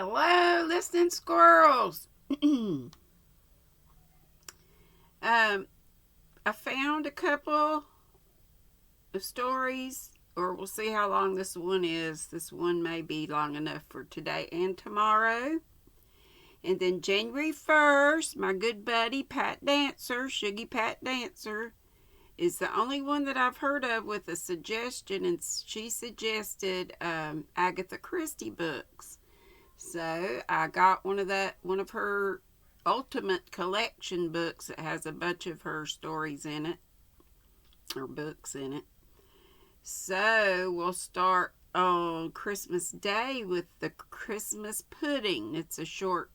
Hello, listening squirrels. I found a couple of stories, or we'll see how long this one is. This one may be long enough for today and tomorrow. And then January 1st, my good buddy Pat Dancer, Shuggy Pat Dancer, is the only one that I've heard of with a suggestion, and she suggested Agatha Christie books. So I got one of her ultimate collection books that has a bunch of her stories in it, or books in it. So we'll start on Christmas Day with the Christmas Pudding. It's a short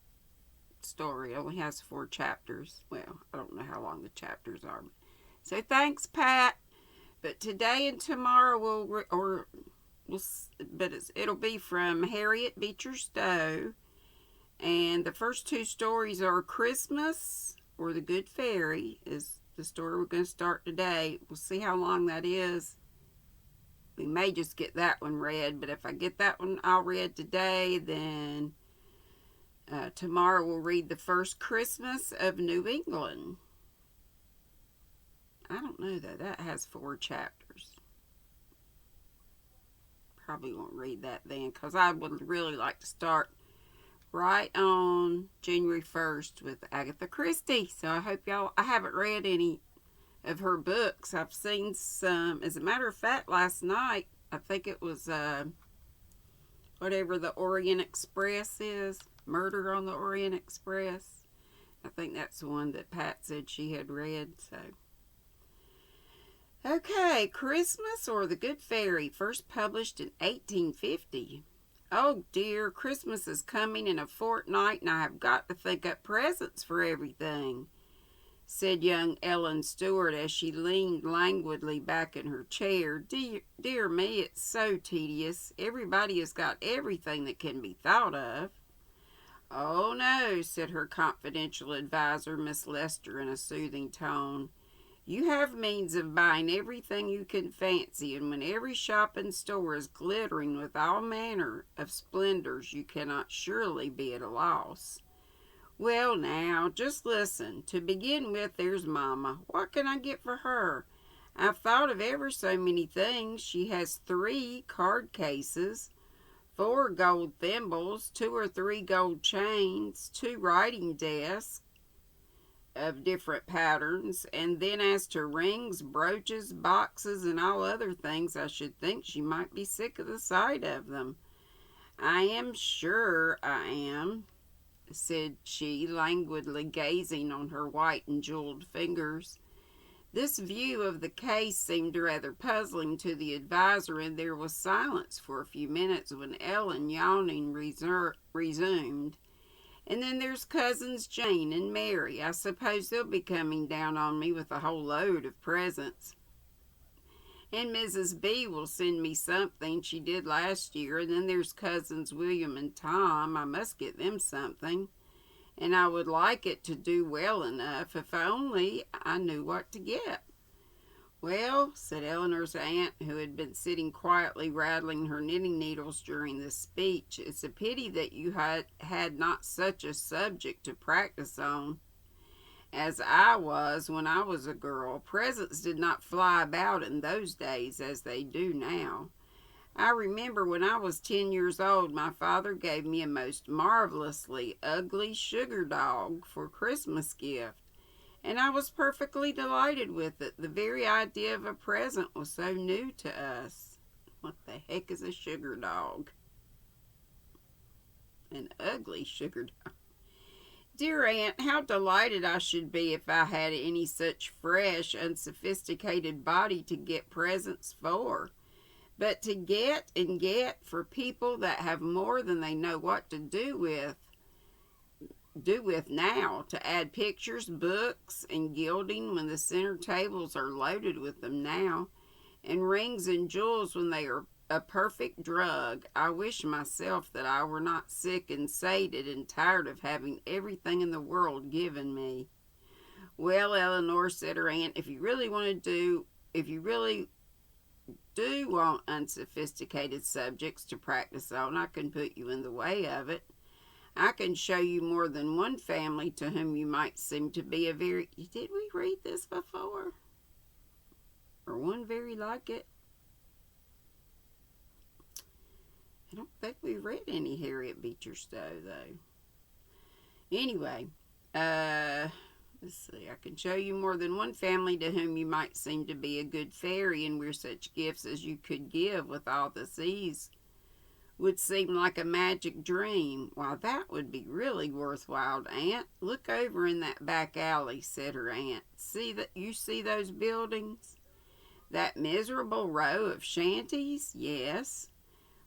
story. It only has 4 chapters. Well, I don't know how long the chapters are. So thanks, Pat. But today and tomorrow it'll be from Harriet Beecher Stowe. And the first 2 stories are Christmas or the Good Fairy is the story we're going to start today. We'll see how long that is. We may just get that one read, but if I get that one all read today, then tomorrow we'll read the first Christmas of New England. I don't know though, that has 4 chapters. Probably won't read that then, because I would really like to start right on January 1st with Agatha Christie. So I hope I haven't read any of her books. I've seen some. As a matter of fact, last night, I think it was whatever the Orient Express is, Murder on the Orient Express. I think that's the one that Pat said she had read. So, okay, Christmas or the Good Fairy, first published in 1850. Oh dear, Christmas is coming in a fortnight and I have got to think up presents for everything, said young Ellen Stewart as she leaned languidly back in her chair. Dear me, it's so tedious. Everybody has got everything that can be thought of. Oh no, said her confidential advisor, Miss Lester, in a soothing tone. You have means of buying everything you can fancy, and when every shop and store is glittering with all manner of splendors, you cannot surely be at a loss. Well now, just listen. To begin with, there's Mama. What can I get for her? I've thought of ever so many things. She has 3 card cases, 4 gold thimbles, 2 or 3 gold chains, 2 writing desks of different patterns, and then as to rings, brooches, boxes, and all other things, I should think she might be sick of the sight of them. I am sure I am, said she, languidly gazing on her white and jeweled fingers. This view of the case seemed rather puzzling to the advisor, and there was silence for a few minutes when Ellen, yawning, resumed. And then there's cousins Jane and Mary. I suppose they'll be coming down on me with a whole load of presents. And Mrs. B will send me something she did last year. And then there's cousins William and Tom. I must get them something. And I would like it to do well enough if only I knew what to get. Well, said Eleanor's aunt, who had been sitting quietly rattling her knitting needles during this speech, it's a pity that you had not such a subject to practice on as I was when I was a girl. Presents did not fly about in those days as they do now. I remember when I was 10 years old, my father gave me a most marvelously ugly sugar dog for Christmas gift. And I was perfectly delighted with it. The very idea of a present was so new to us. What the heck is a sugar dog? An ugly sugar dog. Dear Aunt, how delighted I should be if I had any such fresh, unsophisticated body to get presents for. But to get and get for people that have more than they know what to do with now, to add pictures, books, and gilding when the center tables are loaded with them now, and rings and jewels when they are a perfect drug. I wish myself that I were not sick and sated and tired of having everything in the world given me. Well, Eleanor, said her aunt, if you really do want unsophisticated subjects to practice on, I can put you in the way of it. I can show you more than one family to whom you might seem to be a very... Did we read this before? Or one very like it? I don't think we read any Harriet Beecher Stowe, though. Anyway, let's see. I can show you more than one family to whom you might seem to be a good fairy, and where such gifts as you could give with all this ease would seem like a magic dream. Why, that would be really worthwhile, Aunt. Look over in that back alley, said her aunt. You see those buildings? That miserable row of shanties? Yes.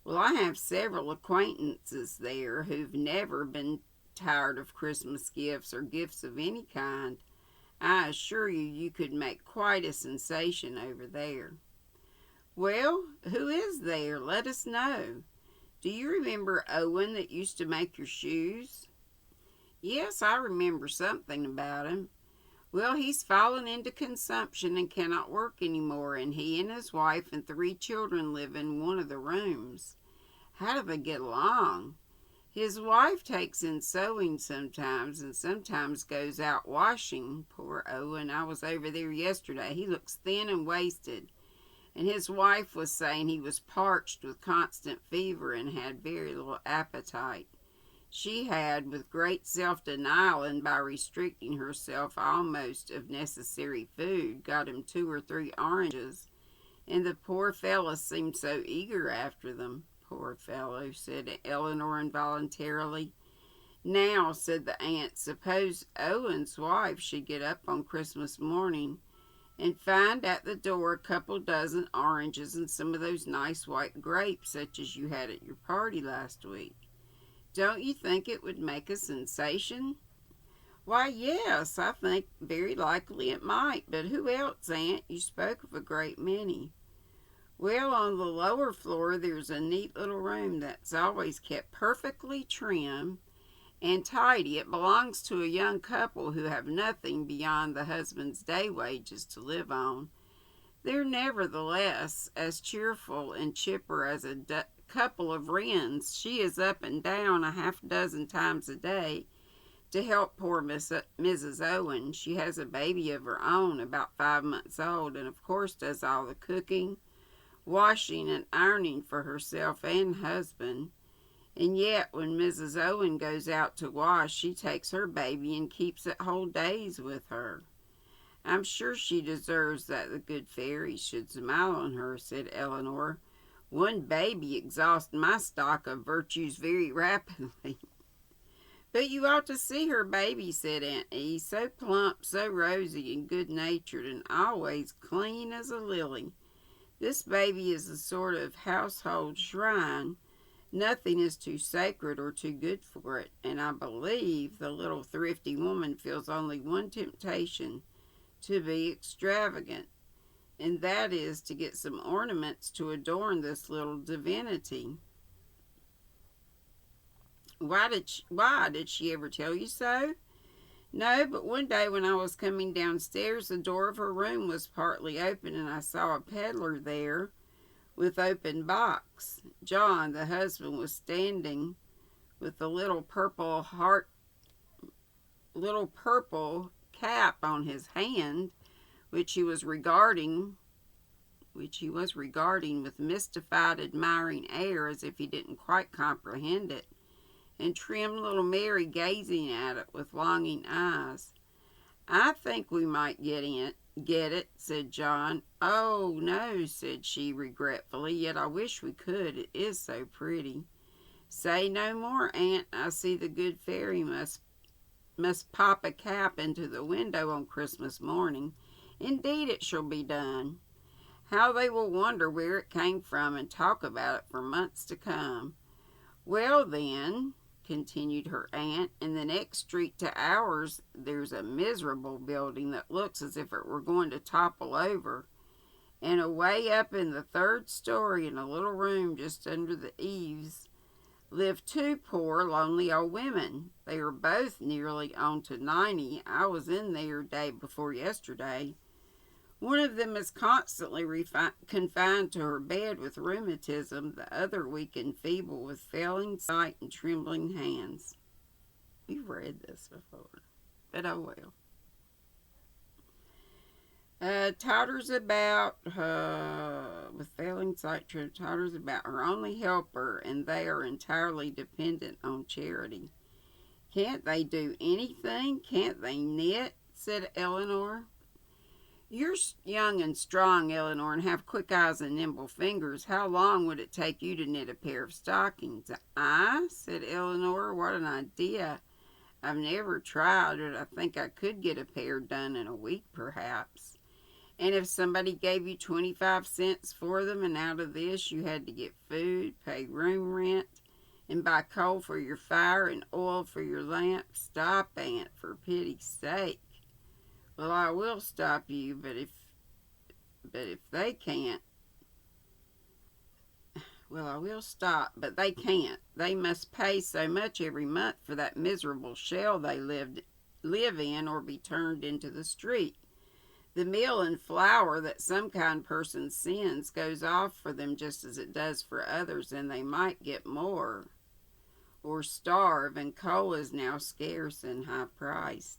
Well, I have several acquaintances there who've never been tired of Christmas gifts or gifts of any kind. I assure you, you could make quite a sensation over there. Well, who is there? Let us know. Do you remember Owen that used to make your shoes? Yes, I remember something about him. Well, he's fallen into consumption and cannot work anymore, and he and his wife and 3 children live in one of the rooms. How do they get along? His wife takes in sewing sometimes, and sometimes goes out washing. Poor Owen, I was over there yesterday. He looks thin and wasted. And his wife was saying he was parched with constant fever and had very little appetite. She had, with great self-denial and by restricting herself almost of necessary food, got him 2 or 3 oranges, and the poor fellow seemed so eager after them. Poor fellow, said Eleanor involuntarily. Now, said the aunt, suppose Owen's wife should get up on Christmas morning and find at the door a couple dozen oranges and some of those nice white grapes such as you had at your party last week. Don't you think it would make a sensation? Why, yes, I think very likely it might, but who else, Aunt? You spoke of a great many. Well, on the lower floor there's a neat little room that's always kept perfectly trim and tidy. It belongs to a young couple who have nothing beyond the husband's day wages to live on. They're nevertheless as cheerful and chipper as a couple of wrens. She is up and down a half dozen times a day to help poor Mrs. Owen. She has a baby of her own, about 5 months old, and of course does all the cooking, washing, and ironing for herself and husband. And yet, when Mrs. Owen goes out to wash, she takes her baby and keeps it whole days with her. I'm sure she deserves that the good fairy should smile on her, said Eleanor. One baby exhausts my stock of virtues very rapidly. But you ought to see her baby, said Aunt E. So plump, so rosy and good-natured, and always clean as a lily. This baby is a sort of household shrine. Nothing is too sacred or too good for it, and I believe the little thrifty woman feels only one temptation, to be extravagant, and that is to get some ornaments to adorn this little divinity. Why did she ever tell you so? No, but one day when I was coming downstairs, the door of her room was partly open, and I saw a peddler there with open box. John, the husband, was standing with the little purple cap on his hand, which he was regarding with mystified, admiring air, as if he didn't quite comprehend it, and trim little Mary gazing at it with longing eyes. I think we might get it, said John. Oh, no, said she regretfully, yet I wish we could. It is so pretty. Say no more, Aunt. I see the good fairy must pop a cap into the window on Christmas morning. Indeed, it shall be done. How they will wonder where it came from and talk about it for months to come. Well, then, continued her aunt, in the next street to ours there's a miserable building that looks as if it were going to topple over, and away up in the 3rd story, in a little room just under the eaves, live 2 poor, lonely old women. They are both nearly on to 90. I was in there day before yesterday. One of them is constantly confined to her bed with rheumatism, the other weak and feeble with failing sight and trembling hands. We've read this before, but oh well. Totters about, with failing sight, totters about her only helper, and they are entirely dependent on charity. Can't they do anything? Can't they knit? Said Eleanor. You're young and strong, Eleanor, and have quick eyes and nimble fingers. How long would it take you to knit a pair of stockings? I? Said Eleanor. What an idea. I've never tried, but I think I could get a pair done in a week, perhaps. And if somebody gave you 25 cents for them, and out of this you had to get food, pay room rent, and buy coal for your fire and oil for your lamp, stop, Aunt, for pity's sake. Well, I will stop you, but if they can't, well, I will stop, but they can't. They must pay so much every month for that miserable shell they live in, or be turned into the street. The meal and flour that some kind person sends goes off for them just as it does for others, and they might get more or starve, and coal is now scarce and high priced.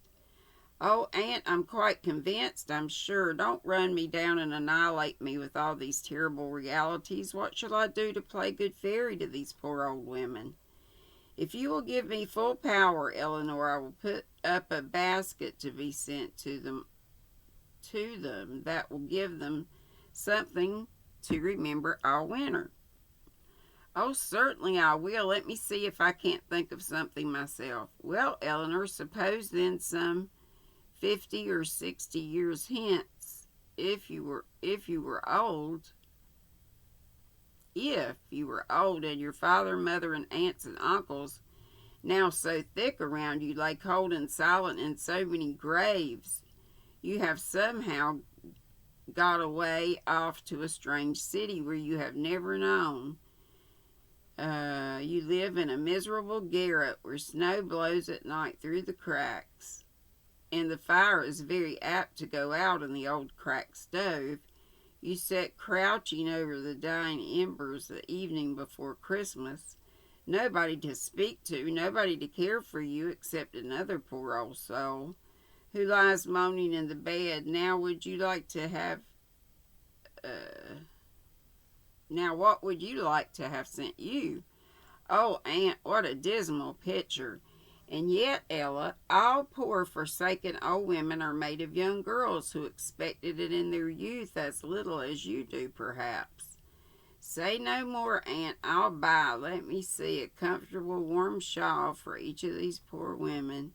Oh, Aunt, I'm quite convinced, I'm sure. Don't run me down and annihilate me with all these terrible realities. What shall I do to play good fairy to these poor old women? If you will give me full power, Eleanor, I will put up a basket to be sent to them that will give them something to remember all winter. Oh, certainly I will. Let me see if I can't think of something myself. Well, Eleanor, suppose then some 50 or 60 years hence, if you were old and your father, mother, and aunts and uncles, now so thick around you, lay cold and silent in so many graves, you have somehow got away off to a strange city where you have never known. You live in a miserable garret where snow blows at night through the cracks, and the fire is very apt to go out in the old cracked stove. You sit crouching over the dying embers the evening before Christmas. Nobody to speak to, nobody to care for you except another poor old soul who lies moaning in the bed. Now what would you like to have sent you? Oh, Aunt, what a dismal picture. And yet, Ella, all poor forsaken old women are made of young girls who expected it in their youth as little as you do, perhaps. Say no more, Aunt. I'll buy, let me see, a comfortable warm shawl for each of these poor women.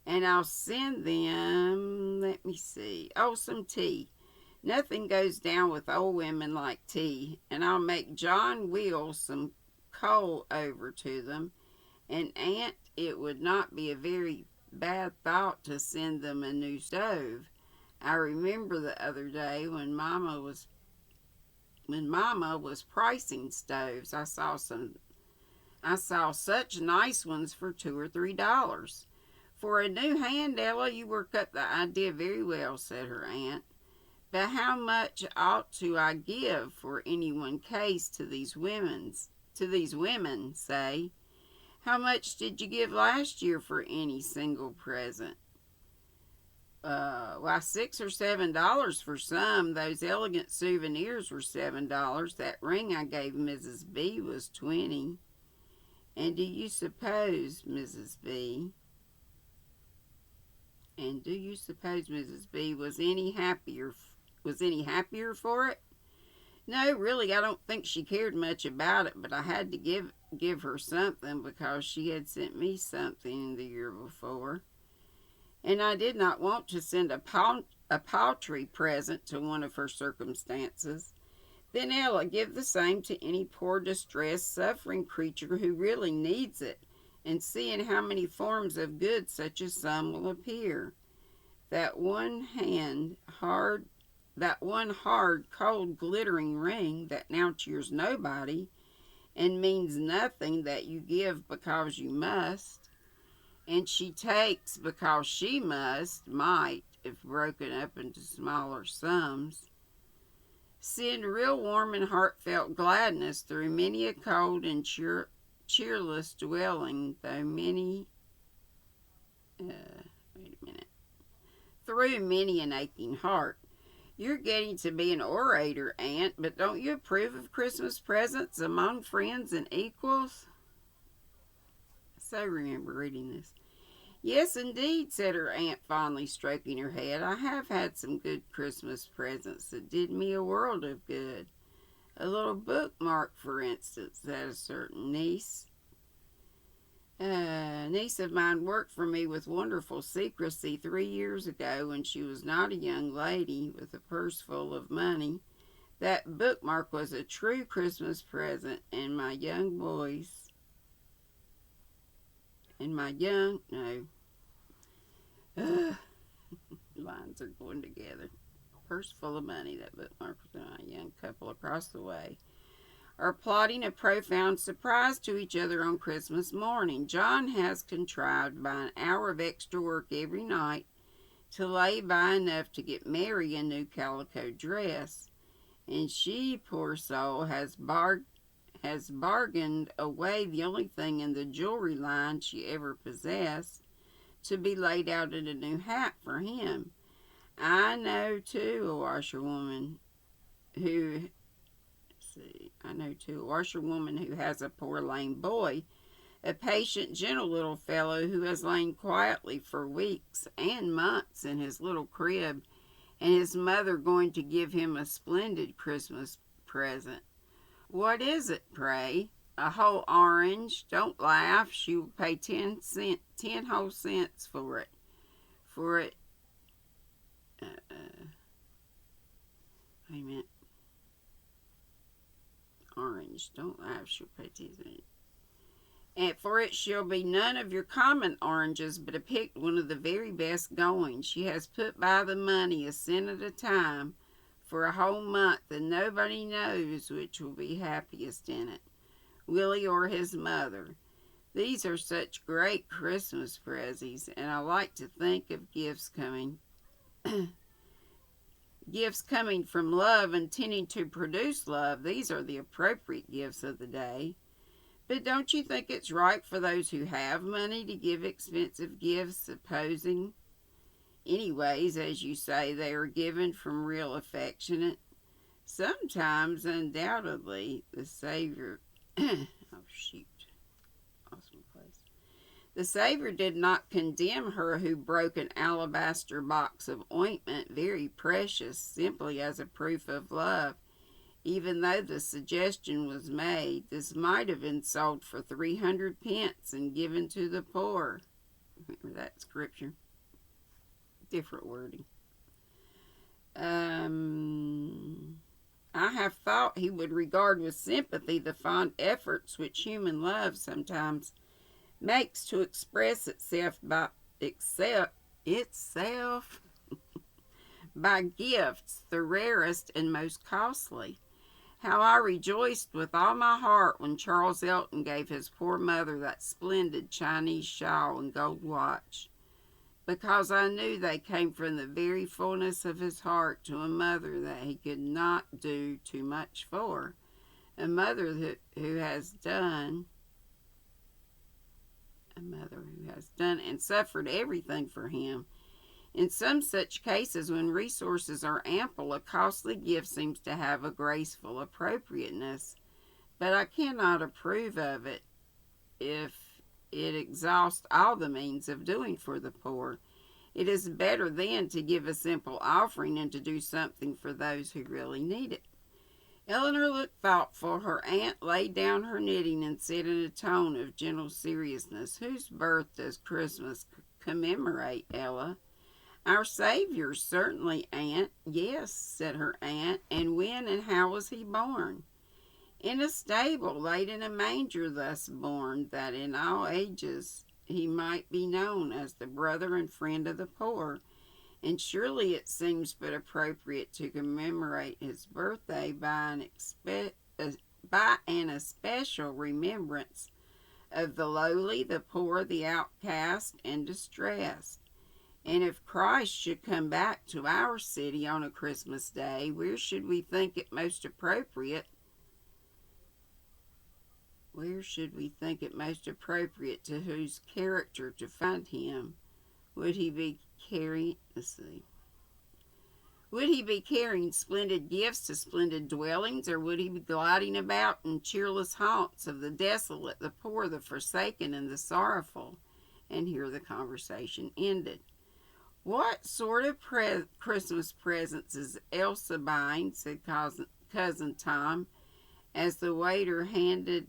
And I'll send them, let me see, some tea. Nothing goes down with old women like tea. And I'll make John wheel some coal over to them. And, Aunt, it would not be a very bad thought to send them a new stove. I remember the other day when Mama was pricing stoves, I saw such nice ones for $2 or $3. For a new hand, Ella, you work up the idea very well, said her aunt. But how much ought to I give for any one case to these women, say? How much did you give last year for any single present? Why, $6 or $7 for some. Those elegant souvenirs were $7. That ring I gave Mrs. B was $20. And do you suppose, Mrs. B, was any happier for it? No, really, I don't think she cared much about it, but I had to give her something because she had sent me something the year before. And I did not want to send a paltry present to one of her circumstances. Then, Ella, give the same to any poor, distressed, suffering creature who really needs it, and see in how many forms of good such a sum will appear. That one hard, cold, glittering ring that now cheers nobody, and means nothing, that you give because you must, and she takes because she might, if broken up into smaller sums, send real warm and heartfelt gladness through many a cold and cheerless dwelling, though many Wait a minute. Through many an aching heart. You're getting to be an orator, Aunt, but don't you approve of Christmas presents among friends and equals? So remember reading this. Yes, indeed, said her aunt, fondly stroking her head. I have had some good Christmas presents that did me a world of good. A little bookmark, for instance, that a certain niece. A niece of mine worked for me with wonderful secrecy 3 years ago when she was not a young lady with a purse full of money. That bookmark was a true Christmas present, and my young boys, and my young, no, lines are going together. Purse full of money, that bookmark was a young couple across the way, are plotting a profound surprise to each other on Christmas morning. John has contrived by an hour of extra work every night to lay by enough to get Mary a new calico dress, and she, poor soul, has bargained away the only thing in the jewelry line she ever possessed to be laid out in a new hat for him. I know too a washerwoman who has a poor lame boy, a patient, gentle little fellow who has lain quietly for weeks and months in his little crib, and his mother going to give him a splendid Christmas present. What is it, pray? A whole orange? Don't laugh. She will pay 10 whole cents for it. Wait a minute. Orange. Don't laugh. She'll pay 10 cents. And for it shall be none of your common oranges, but a picked one of the very best going. She has put by the money a cent at a time for a whole month, and nobody knows which will be happiest in it, Willie or his mother. These are such great Christmas presents, and I like to think of gifts coming from love and tending to produce love. These are the appropriate gifts of the day. But don't you think it's right for those who have money to give expensive gifts, supposing, anyways, as you say, they are given from real affectionate? Sometimes, undoubtedly, the Savior... oh, shoot. Lost my place. The Savior did not condemn her who broke an alabaster box of ointment, very precious, simply as a proof of love. Even though the suggestion was made, this might have been sold for 300 pence and given to the poor. Remember that scripture? Different wording. I have thought he would regard with sympathy the fond efforts which human love sometimes makes to express itself by by gifts, the rarest and most costly. How I rejoiced with all my heart when Charles Elton gave his poor mother that splendid Chinese shawl and gold watch, because I knew they came from the very fullness of his heart to a mother that he could not do too much for, a mother who has done and suffered everything for him. In some such cases, when resources are ample, a costly gift seems to have a graceful appropriateness, but I cannot approve of it if it exhausts all the means of doing for the poor. It is better then to give a simple offering and to do something for those who really need it. Eleanor looked thoughtful. Her aunt laid down her knitting and said in a tone of gentle seriousness, "Whose birth does Christmas commemorate, Ella?" "Our Savior's, certainly, Aunt." "Yes," said her aunt, "and when and how was he born?" "In a stable, laid in a manger, thus born, that in all ages he might be known as the brother and friend of the poor. And surely it seems but appropriate to commemorate his birthday by an especial remembrance of the lowly, the poor, the outcast, and distressed. And if Christ should come back to our city on a Christmas day, where should we think it most appropriate to whose character to find him Would he be carrying, let's see, would he be carrying splendid gifts to splendid dwellings, or would he be gliding about in cheerless haunts of the desolate, the poor, the forsaken, and the sorrowful? And here the conversation ended. What sort of Christmas presents is Elsa buying? Said Cousin Tom, as the waiter handed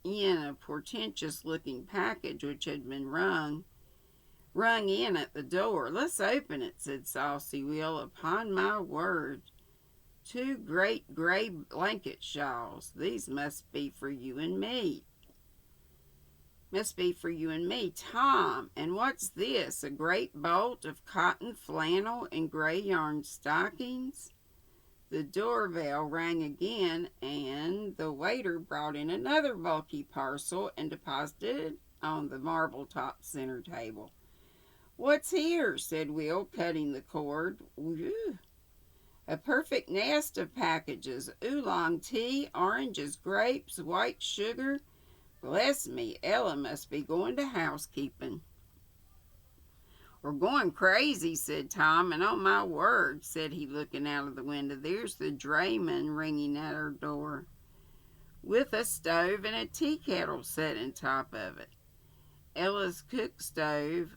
in a portentous-looking package which had been rung in at the door. Let's open it, said Saucy Will. Upon my word, 2 great gray blanket shawls. These must be for you and me. Tom. And what's this? A great bolt of cotton flannel and gray yarn stockings? The doorbell rang again, and the waiter brought in another bulky parcel and deposited it on the marble-top center table. What's here? Said Will, cutting the cord. Whew. A perfect nest of packages. Oolong tea, oranges, grapes, white sugar. Bless me, Ella must be going to housekeeping. We're going crazy, said Tom, and on my word, said he, looking out of the window, there's the drayman ringing at our door, with a stove and a tea kettle set in top of it. Ella's cook stove,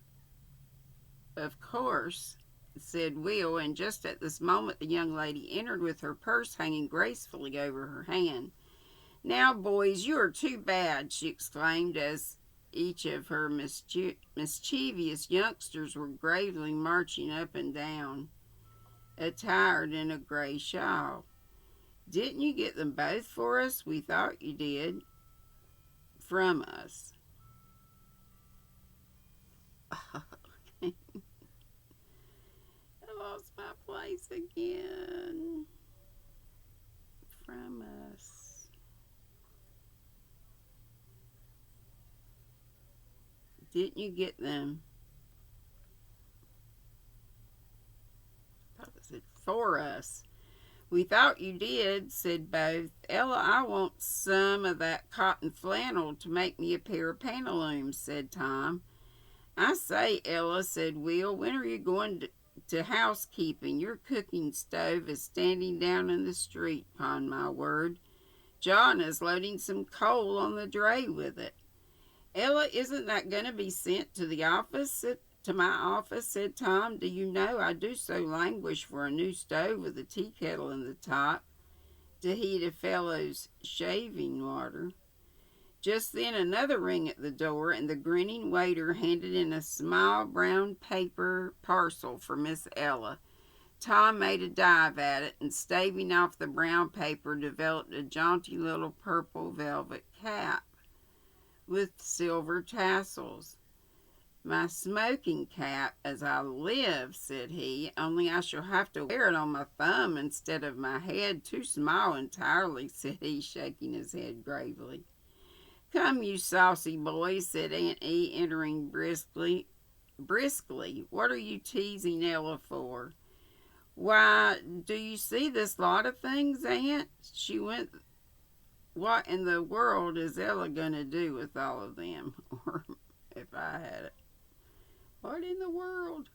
of course, said Will, and just at this moment the young lady entered with her purse hanging gracefully over her hand. Now, boys, you are too bad, she exclaimed, as each of her mischievous youngsters were gravely marching up and down, attired in a gray shawl. Didn't you get them both for us? We thought you did. From us. I lost my place again. From us. Didn't you get them? I thought it said for us. We thought you did, said both. Ella, I want some of that cotton flannel to make me a pair of pantaloons, said Tom. I say, Ella, said Will, when are you going to housekeeping? Your cooking stove is standing down in the street, upon my word. John is loading some coal on the dray with it. Ella, isn't that going to be sent to the office? To my office, said Tom. Do you know, I do so languish for a new stove with a tea kettle in the top to heat a fellow's shaving water. Just then another ring at the door, and the grinning waiter handed in a small brown paper parcel for Miss Ella. Tom made a dive at it, and staving off the brown paper, developed a jaunty little purple velvet cap with silver tassels. My smoking cap, as I live, said he, only I shall have to wear it on my thumb instead of my head. Too small entirely, said he, shaking his head gravely. Come, you saucy boys, said Aunt E, entering briskly. What are you teasing Ella for? Why, do you see this lot of things, Aunt? She went. What in the world is Ella going to do with all of them? Or if I had it. What in the world?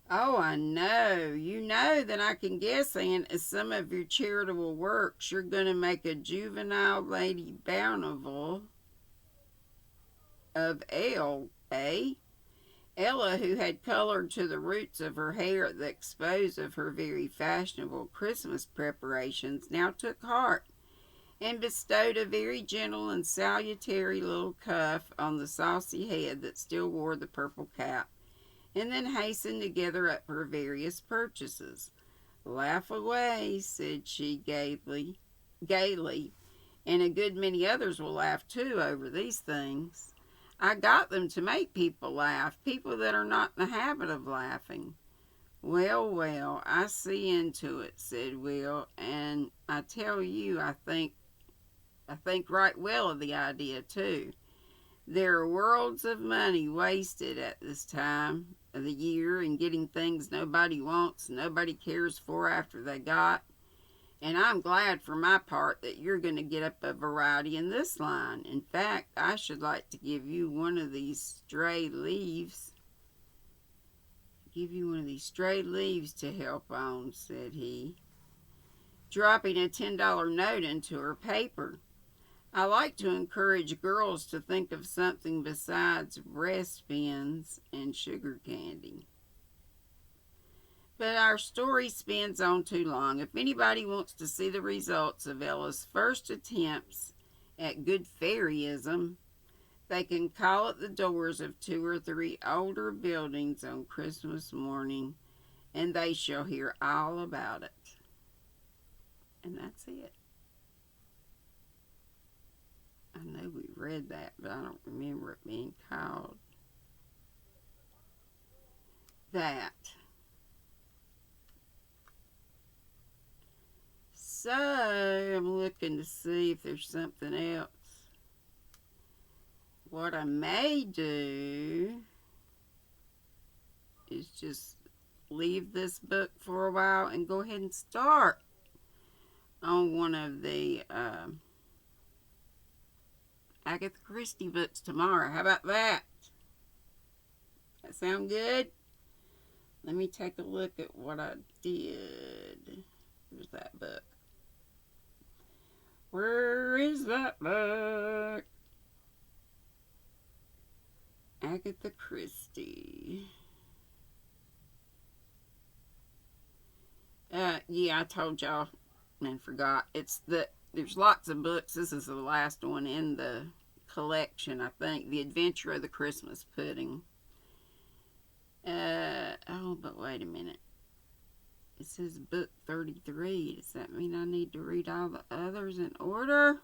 Oh, I know. You know that I can guess, Aunt, as some of your charitable works, you're going to make a juvenile Lady Bountiful of Ale, eh? Ella, who had colored to the roots of her hair at the expose of her very fashionable Christmas preparations, now took heart and bestowed a very gentle and salutary little cuff on the saucy head that still wore the purple cap, and then hastened to gather up her various purchases. Laugh away, said she gaily, and a good many others will laugh too over these things. I got them to make people laugh, people that are not in the habit of laughing. Well, I see into it, said Will, and I tell you, I think right well of the idea, too. There are worlds of money wasted at this time of the year in getting things nobody wants, nobody cares for after they got. And I'm glad for my part that you're going to get up a variety in this line. In fact, I should like to give you one of these stray leaves. Give you one of these stray leaves to help on, said he, dropping a $10 note into her paper. I like to encourage girls to think of something besides breastpins and sugar candy. But our story spins on too long. If anybody wants to see the results of Ella's first attempts at good fairyism, they can call at the doors of 2 or 3 older buildings on Christmas morning, and they shall hear all about it. And that's it. I know we read that, but I don't remember it being called that. So, I'm looking to see if there's something else. What I may do is just leave this book for a while and go ahead and start on one of the Agatha Christie books tomorrow. How about that? That sound good? Let me take a look at what I did. Here's that book. Where is that book? Agatha Christie. Yeah, I told y'all and forgot. There's lots of books. This is the last one in the collection, I think. The Adventure of the Christmas Pudding. But wait a minute. It says book 33. Does that mean I need to read all the others in order?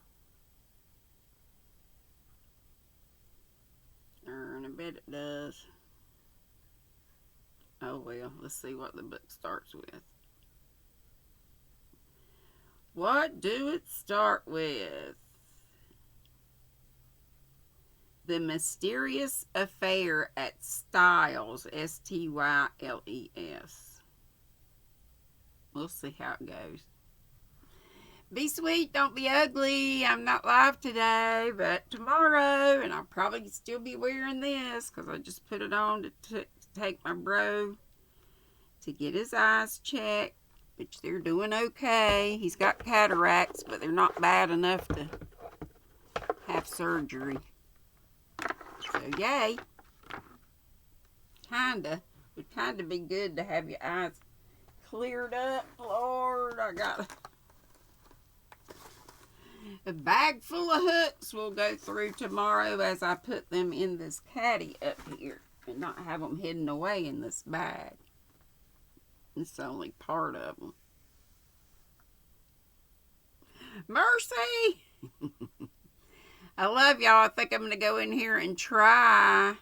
And I bet it does. Oh well, let's see what the book starts with. What do it start with? The Mysterious Affair at Styles, Styles. We'll see how it goes. Be sweet, don't be ugly. I'm not live today, but tomorrow, and I'll probably still be wearing this because I just put it on to take my bro to get his eyes checked, which they're doing okay. He's got cataracts, but they're not bad enough to have surgery. So, yay. Would kinda be good to have your eyes cleared up. Lord, I got a bag full of hooks we'll go through tomorrow as I put them in this caddy up here and not have them hidden away in this bag. It's only part of them. Mercy! I love y'all. I think I'm going to go in here and try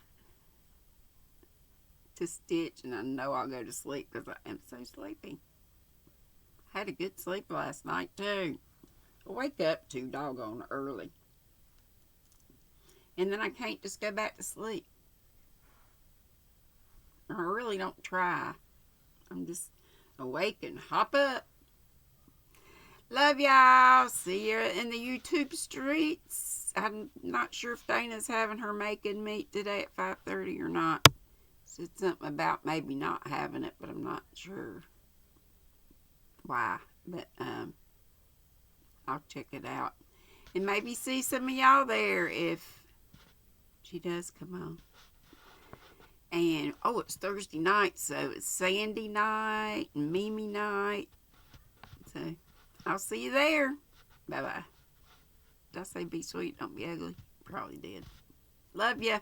to stitch, and I know I'll go to sleep because I am so sleepy. I had a good sleep last night too. I wake up too doggone early, and then I can't just go back to sleep. I really don't try. I'm just awake and hop up. Love y'all. See you in the YouTube streets. I'm not sure if Dana's having her making meat today at 5:30 or not. Said something about maybe not having it, but I'm not sure why. But I'll check it out. And maybe see some of y'all there if she does come on. And, it's Thursday night, so it's Sandy night and Mimi night. So, I'll see you there. Bye-bye. Did I say be sweet, don't be ugly? Probably did. Love ya.